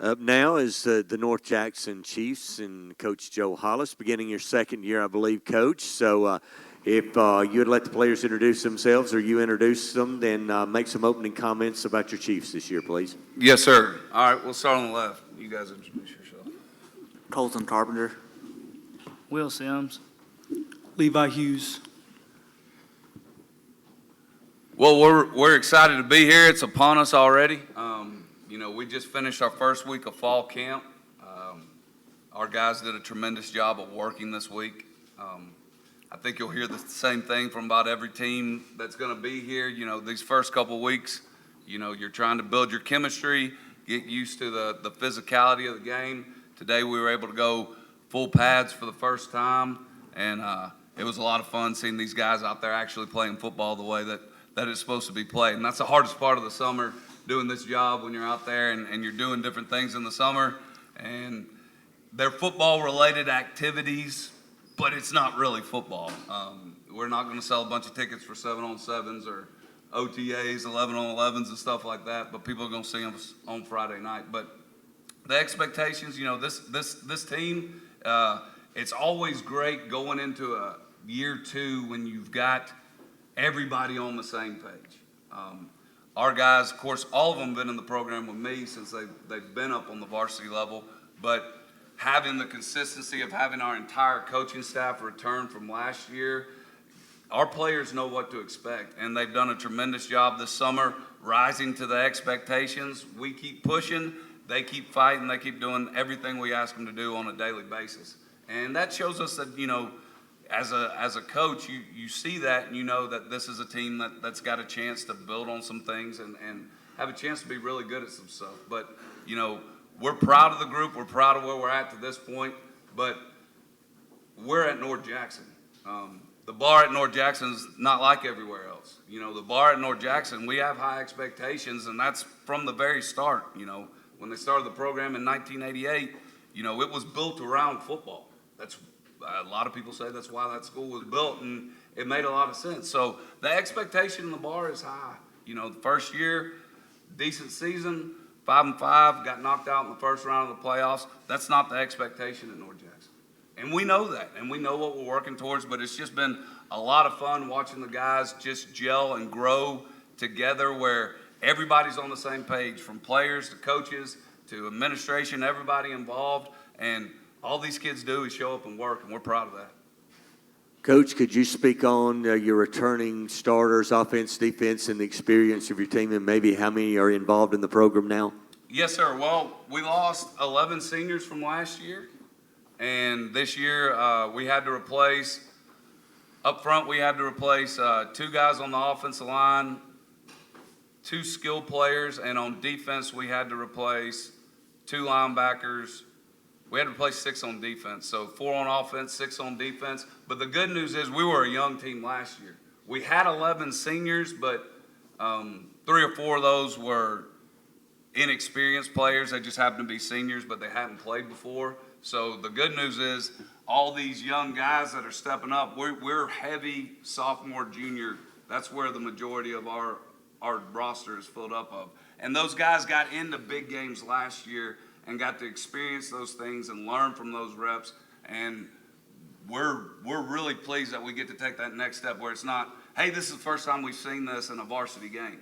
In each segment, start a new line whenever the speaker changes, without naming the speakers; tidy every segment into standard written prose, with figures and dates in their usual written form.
Up now is the North Jackson Chiefs and Coach Joe Hollis, beginning your second year, I believe, Coach. So if you would let the players introduce themselves or you introduce them, then make some opening comments about your Chiefs this year, please.
Yes, sir. All right, we'll start on the left. You guys introduce yourself.
Colton Carpenter.
Will Sims.
Levi Hughes.
Well, we're excited to be here. It's upon us already. We just finished our first week of fall camp. Our guys did a tremendous job of working this week. I think you'll hear the same thing from about every team that's going to be here. These first couple of weeks, you're trying to build your chemistry, get used to the physicality of the game. Today we were able to go full pads for the first time, and it was a lot of fun seeing these guys out there actually playing football the way that it's supposed to be played. And that's the hardest part of the summer, doing this job when you're out there and you're doing different things in the summer. And they're football-related activities, but it's not really football. We're not going to sell a bunch of tickets for 7-on-7s or OTAs, 11-on-11s and stuff like that, but people are going to see us on Friday night. But the expectations, this team, it's always great going into a year two when you've got everybody on the same page. Our guys, of course, all of them have been in the program with me since they've been up on the varsity level, but having the consistency of having our entire coaching staff return from last year, our players know what to expect, and they've done a tremendous job this summer rising to the expectations. We keep pushing, they keep fighting, they keep doing everything we ask them to do on a daily basis. And that shows us that, as a coach, you see that and you know that this is a team that's got a chance to build on some things and have a chance to be really good at some stuff. But, we're proud of the group. We're proud of where we're at to this point. But we're at North Jackson. The bar at North Jackson is not like everywhere else. The bar at North Jackson, we have high expectations, and that's from the very start. When they started the program in 1988, it was built around football. That's a lot of people say that's why that school was built, and it made a lot of sense. So the expectation in the bar is high. The first year, decent season, 5-5, got knocked out in the first round of the playoffs. That's not the expectation at North Jackson. And we know that, and we know what we're working towards, but it's just been a lot of fun watching the guys just gel and grow together where everybody's on the same page, from players to coaches to administration, everybody involved, and all these kids do is show up and work, and we're proud of that.
Coach, could you speak on your returning starters, offense, defense, and the experience of your team, and maybe how many are involved in the program now?
Yes, sir. Well, we lost 11 seniors from last year, and this year we had to replace, up front we had to replace 2 guys on the offensive line, 2 skill players, and on defense we had to replace 2 linebackers. We had to replace 6 on defense, so 4 on offense, 6 on defense. But the good news is we were a young team last year. We had 11 seniors, but 3 or 4 of those were inexperienced players. They just happened to be seniors, but they hadn't played before. So the good news is all these young guys that are stepping up, we're heavy sophomore, junior. That's where the majority of our roster is filled up of. And those guys got into big games last year and got to experience those things and learn from those reps. And we're really pleased that we get to take that next step where it's not, hey, this is the first time we've seen this in a varsity game.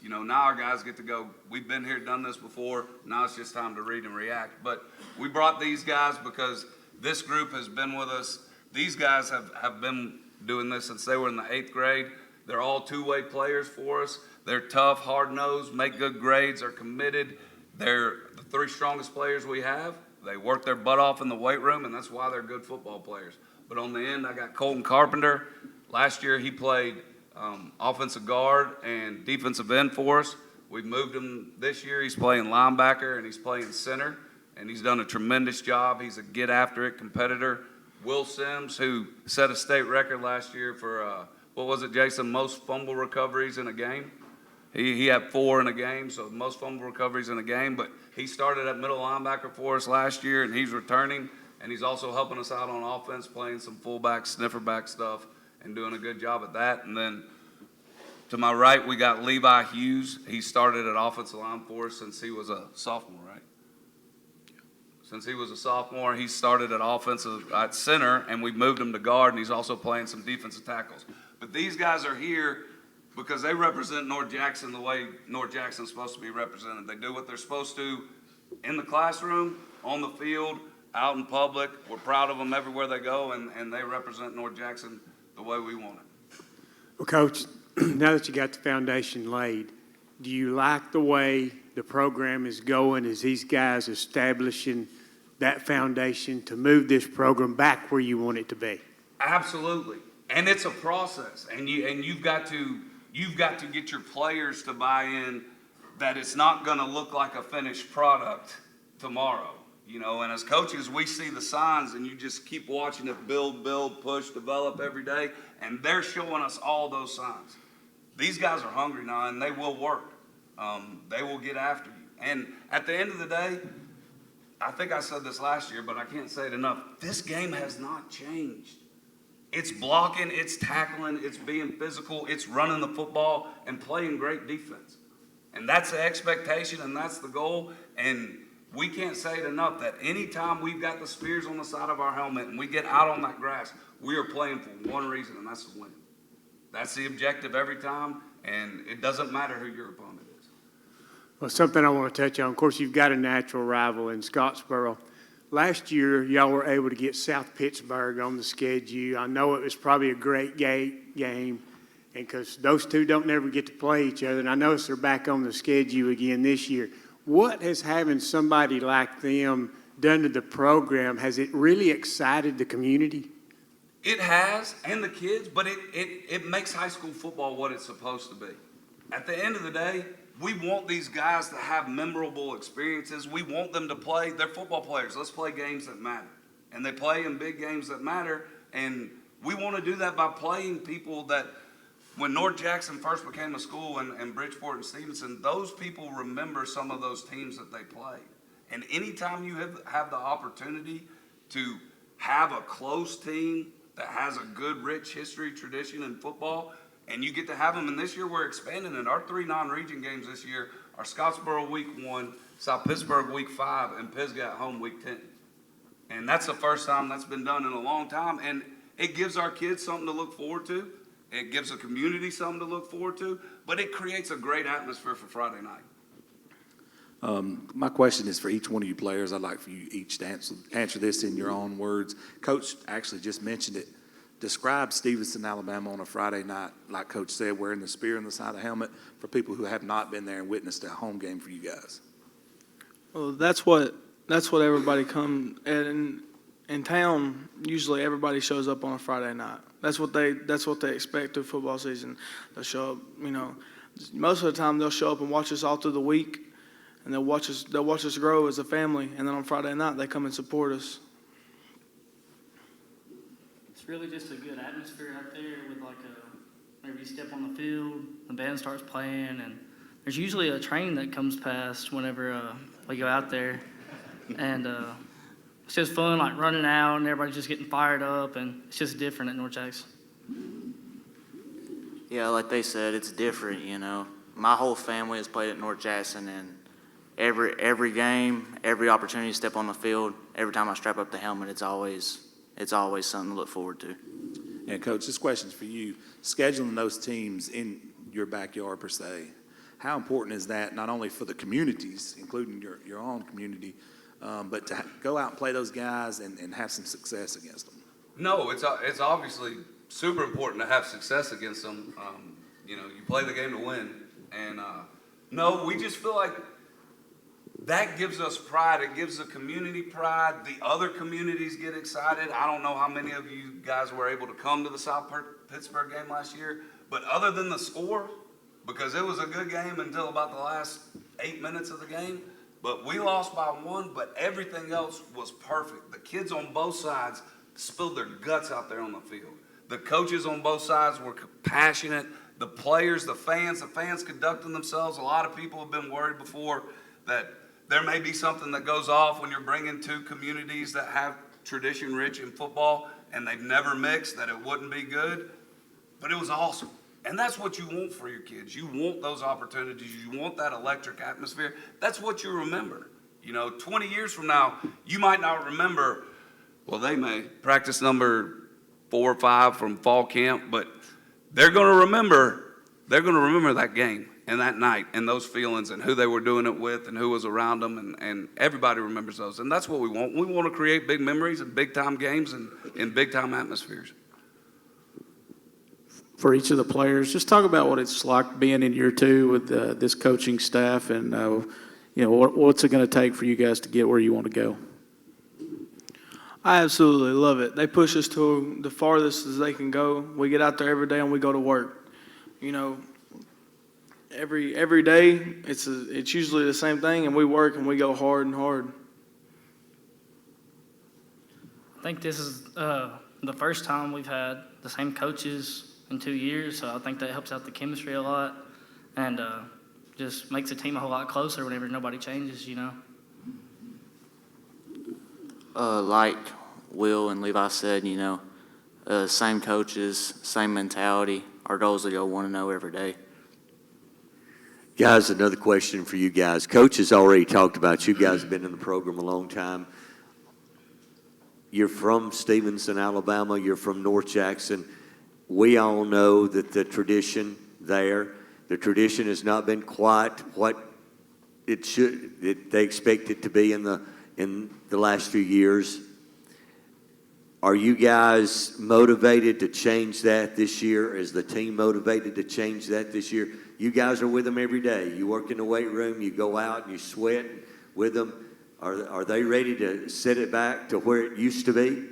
Now our guys get to go, we've been here, done this before, now it's just time to read and react. But we brought these guys because this group has been with us. These guys have been doing this since they were in the 8th grade. They're all two-way players for us. They're tough, hard-nosed, make good grades, are committed. They're the 3 strongest players we have. They work their butt off in the weight room, and that's why they're good football players. But on the end, I got Colton Carpenter. Last year, he played offensive guard and defensive end for us. We've moved him this year. He's playing linebacker, and he's playing center, and he's done a tremendous job. He's a get-after-it competitor. Will Sims, who set a state record last year for, what was it, Jason, most fumble recoveries in a game? He had 4 in a game, so most fumble recoveries in a game. But he started at middle linebacker for us last year, and he's returning. And he's also helping us out on offense, playing some fullback, snifferback stuff, and doing a good job at that. And then to my right, we got Levi Hughes. He started at offensive line for us since he was a sophomore, right? since he was a sophomore. He started at center, and we've moved him to guard, and he's also playing some defensive tackles. But these guys are here because they represent North Jackson the way North Jackson's supposed to be represented. They do what they're supposed to in the classroom, on the field, out in public. We're proud of them everywhere they go, and they represent North Jackson the way we want it.
Well, Coach, now that you got the foundation laid, do you like the way the program is going as these guys establishing that foundation to move this program back where you want it to be?
Absolutely. And it's a process. And you've got to get your players to buy in that it's not going to look like a finished product tomorrow. You know, and as coaches, we see the signs, and you just keep watching it build, push, develop every day, and they're showing us all those signs. These guys are hungry now, and they will work. They will get after you. And at the end of the day, I think I said this last year, but I can't say it enough. This game has not changed. It's blocking, it's tackling, it's being physical, it's running the football, and playing great defense. And that's the expectation, and that's the goal. And we can't say it enough that anytime we've got the spears on the side of our helmet and we get out on that grass, we are playing for one reason, and that's to win. That's the objective every time, and it doesn't matter who your opponent is.
Well, something I want to touch on. Of course, you've got a natural rival in Scottsboro. Last year, y'all were able to get South Pittsburgh on the schedule. I know it was probably a great game, and because those two don't never get to play each other, and I notice they're back on the schedule again this year. What has having somebody like them done to the program? Has it really excited the community?
It has, and the kids, but it makes high school football what it's supposed to be. At the end of the day, we want these guys to have memorable experiences. We want them to play. They're football players. Let's play games that matter. And they play in big games that matter, and we want to do that by playing people that when North Jackson first became a school and Bridgeport and Stevenson, those people remember some of those teams that they played. And anytime you have the opportunity to have a close team that has a good, rich history, tradition in football, and you get to have them, and this year we're expanding it. Our 3 non-region games this year are Scottsboro week 1, South Pittsburgh week 5, and Pisgah at home week 10. And that's the first time that's been done in a long time, and it gives our kids something to look forward to. It gives the community something to look forward to, but it creates a great atmosphere for Friday night.
My question is for each one of you players. I'd like for you each to answer this in your own words. Coach actually just mentioned it. Describe Stevenson, Alabama on a Friday night, like Coach said, wearing the spear on the side of the helmet, for people who have not been there and witnessed a home game for you guys.
Well, that's what everybody come in town. Usually, everybody shows up on a Friday night. That's what they expect through football season. They'll show up. You know, most of the time they'll show up and watch us all through the week, and they'll watch us grow as a family. And then on Friday night, they come and support us.
It's really just a good atmosphere out there with whenever you step on the field, the band starts playing, and there's usually a train that comes past whenever we go out there. And it's just fun, like running out and everybody's just getting fired up, and it's just different at North Jackson.
Yeah, like they said, it's different, you know. My whole family has played at North Jackson, and every game, every opportunity to step on the field, every time I strap up the helmet, it's always something to look forward to.
And Coach, this question's for you. Scheduling those teams in your backyard per se, how important is that not only for the communities, including your own community, but to go out and play those guys and have some success against them?
No, it's obviously super important to have success against them. You play the game to win. And no, we just feel like that gives us pride. It gives the community pride. The other communities get excited. I don't know how many of you guys were able to come to the South Pittsburgh game last year, but other than the score, because it was a good game until about the last 8 minutes of the game, but we lost by 1, but everything else was perfect. The kids on both sides spilled their guts out there on the field. The coaches on both sides were passionate. The players, the fans conducting themselves. A lot of people have been worried before that there may be something that goes off when you're bringing 2 communities that have tradition rich in football and they've never mixed, that it wouldn't be good. But it was awesome. And that's what you want for your kids. You want those opportunities. You want that electric atmosphere. That's what you remember. You know, 20 years from now, you might not remember, well, they may, practice number 4 or 5 from fall camp, but they're going to remember that game and that night and those feelings and who they were doing it with and who was around them, and everybody remembers those. And that's what we want. We want to create big memories and big-time games and in big-time atmospheres.
For each of the players, just talk about what it's like being in year 2 with this coaching staff, and what's it going to take for you guys to get where you want to go?
I absolutely love it. They push us to the farthest as they can go. We get out there every day and we go to work. You know, every day it's usually the same thing, and we work and we go hard and hard.
I think this is the first time we've had the same coaches in 2 years, so I think that helps out the chemistry a lot, and just makes the team a whole lot closer whenever nobody changes, you know.
Like Will and Levi said, you know, same coaches, same mentality. Our goal is to go 1-0 every day.
Guys, another question for you guys. Coach has already talked about you guys have been in the program a long time. You're from Stevenson, Alabama. You're from North Jackson. We all know that the tradition has not been quite what it should. They expect it to be in the last few years. Are you guys motivated to change that this year? Is the team motivated to change that this year? You guys are with them every day. You work in the weight room. You go out and you sweat with them. Are they ready to set it back to where it used to be?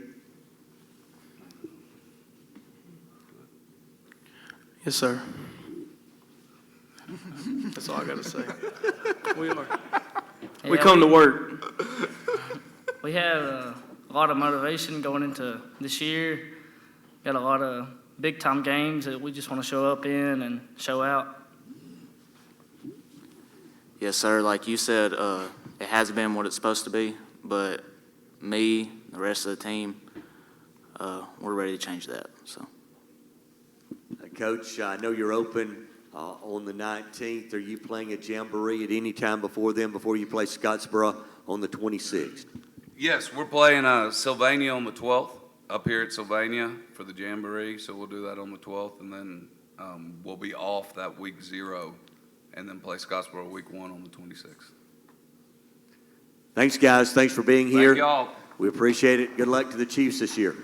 Yes, sir. That's all I got to say. We are. We
Yeah,
come to work.
We have a lot of motivation going into this year. Got a lot of big-time games that we just want to show up in and show out.
Yes, sir. Like you said, it has been what it's supposed to be, but me, the rest of the team, we're ready to change that. So,
Coach, I know you're open on the 19th. Are you playing a jamboree at any time before then, before you play Scottsboro on the 26th?
Yes, we're playing Sylvania on the 12th, up here at Sylvania for the Jamboree, so we'll do that on the 12th, and then we'll be off that week 0, and then play Scottsboro week 1 on the 26th.
Thanks, guys. Thanks for being here.
Thank y'all.
We appreciate it. Good luck to the Chiefs this year.